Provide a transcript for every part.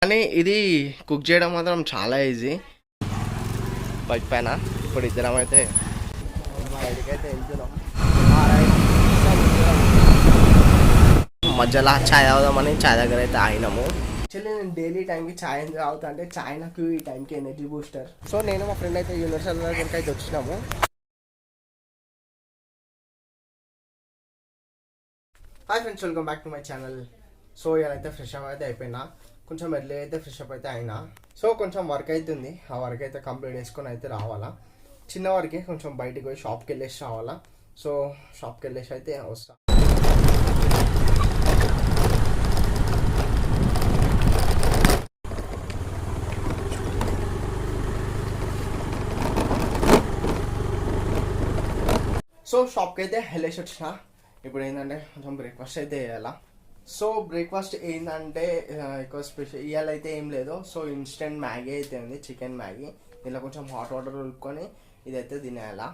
కానీ ఇది కుక్ చేయడం మాత్రం చాలా ఈజీ. బైక్ పైన ఇప్పుడు ఇద్దరం అయితే బయటకైతే వెళ్తున్నాం. మధ్యలో ఛాయ్ తాగుదామని ఛాయ్ దగ్గర అయితే ఆగినాము. యాక్చువల్లీ నేను డైలీ టైంకి ఛాయ్ తాగుతా, అంటే ఛాయ్ నాకు ఈ టైంకి ఎనర్జీ బూస్టర్. సో నేను మా ఫ్రెండ్ అయితే యూనివర్సల్ దగ్గరికి అయితే వచ్చినాము. Hi friends, welcome back to my channel. So ఇలాగైతే ఫ్రెష్ అప్ అయితే అయిపోయినా, కొంచెం ఎర్లీ అయితే ఫ్రెష్ అప్ అయితే అయినా. సో కొంచెం వర్క్ అవుతుంది, ఆ వర్క్ అయితే కంప్లీట్ చేసుకొని అయితే రావాలా. చిన్న వరకే కొంచెం బయటికి పోయి షాప్కి వెళ్ళేసి రావాలా. సో షాప్కి వెళ్ళేసి అయితే వస్తా. సో షాప్కి అయితే వెళ్ళేసి వచ్చిన. ఇప్పుడు ఏంటంటే కొంచెం బ్రేక్ఫాస్ట్ అయితే వేయాలా. సో బ్రేక్ఫాస్ట్ ఏంటంటే ఎక్కువ స్పెషల్ ఇవాళ అయితే ఏం లేదు. సో ఇన్స్టెంట్ మ్యాగీ అయితే ఉంది, చికెన్ మ్యాగీ. ఇలా కొంచెం హాట్ వాటర్ ఉడుకొని ఇదైతే తినేయాలా.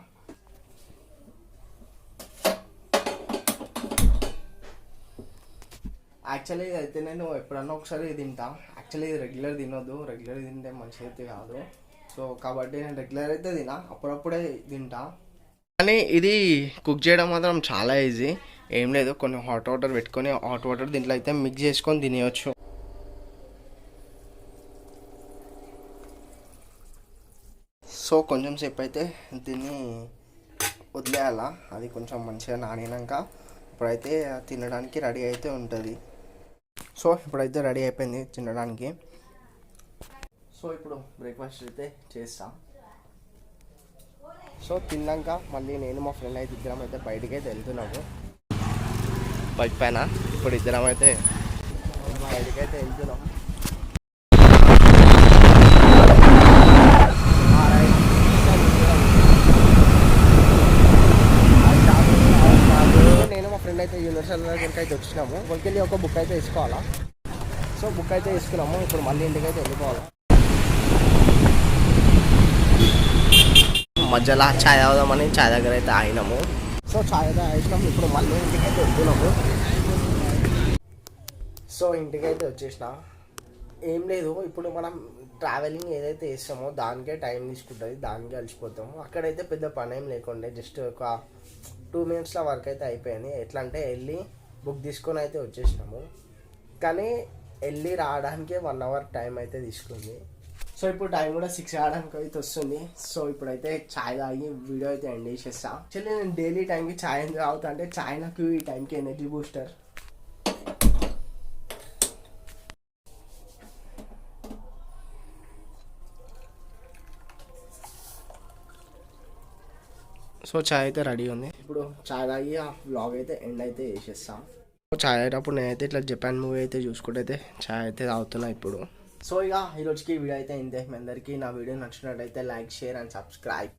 యాక్చువల్లీ ఇదైతే నేను ఎప్పుడన్నా ఒకసారి తింటా. యాక్చువల్లీ ఇది రెగ్యులర్ తినొద్దు, రెగ్యులర్ తింటే మంచిగా అయితే కాదు. సో కాబట్టి నేను రెగ్యులర్ అయితే తినా, అప్పుడప్పుడే తింటా. కానీ ఇది కుక్ చేయడం మాత్రం చాలా ఈజీ. ఏం లేదు, కొన్ని హాట్ వాటర్ పెట్టుకొని హాట్ వాటర్ దీంట్లో అయితే మిక్స్ చేసుకొని తినేయచ్చు. సో కొంచెం సేపు అయితే దీన్ని వదిలేయాల, అది కొంచెం మంచిగా నానినాక ఇప్పుడైతే తినడానికి రెడీ అయితే ఉంటుంది. సో ఇప్పుడైతే రెడీ అయిపోయింది తినడానికి. సో ఇప్పుడు బ్రేక్ఫాస్ట్ అయితే చేస్తాం. సో తిన్నాక మళ్ళీ నేను మా ఫ్రెండ్ అయితే ఇద్దరం అయితే బయటికి అయితే వెళ్తున్నాము బైక్ పైన. ఇప్పుడు ఇద్దరం అయితే బయటికి అయితే వెళ్తున్నాం. నేను మా ఫ్రెండ్ అయితే యూనివర్సల్ దగ్గరికి అయితే వచ్చినాము. వాళ్ళకి ఒక బుక్ అయితే వేసుకోవాలా. సో బుక్ అయితే వేసుకున్నాము. ఇప్పుడు మళ్ళీ ఇంటికి అయితే వెళ్ళిపోవాలి. మధ్యలో ఛాయ్ తాగుదామని ఛాయ్ దగ్గర అయితే ఆగినాము. సో ఛాయ్ అయితే ఆగినాము. ఇప్పుడు మళ్ళీ ఇంటికైతే వెళ్తున్నాము. సో ఇంటికైతే వచ్చేసిన. ఏం లేదు, ఇప్పుడు మనం ట్రావెలింగ్ ఏదైతే చేస్తామో దానికే టైం తీసుకుంటుంది, దానికే అలసిపోతాము. అక్కడైతే పెద్ద పని ఏం లేకుండా జస్ట్ ఒక 2 minutesలో వర్క్ అయితే అయిపోయింది. ఎట్లా అంటే వెళ్ళి బుక్ తీసుకొని అయితే వచ్చేసినాము. కానీ వెళ్ళి రావడానికి 1 hour టైం అయితే తీసుకుంది. సో ఇప్పుడు టైం కూడా 6 కావడానికి అయితే వస్తుంది. సో ఇప్పుడైతే ఛాయ్ తాగి వీడియో అయితే ఎండ్ చేసేస్తా. యాక్చువల్లీ నేను డైలీ టైంకి ఛాయ్ తాగుతా, అంటే ఛాయ్ నాకు ఈ టైంకి ఎనర్జీ బూస్టర్. సో ఛాయ్ అయితే రెడీ ఉంది. ఇప్పుడు ఛాయ్ తాగి ఆ వ్లాగ్ అయితే ఎండ్ అయితే చేసేస్తాం. ఛాయ్ అయ్యేటప్పుడు నేనైతే ఇట్లా జపాన్ మూవీ అయితే చూసుకుంటే అయితే ఛాయ్ అయితే తాగుతున్నా ఇప్పుడు. సో ఇక ఈరోజుకి వీడియో అయితే ఇంతే. మీ అందరికీ నా వీడియో నచ్చినట్టయితే లైక్, షేర్ అండ్ సబ్స్క్రైబ్.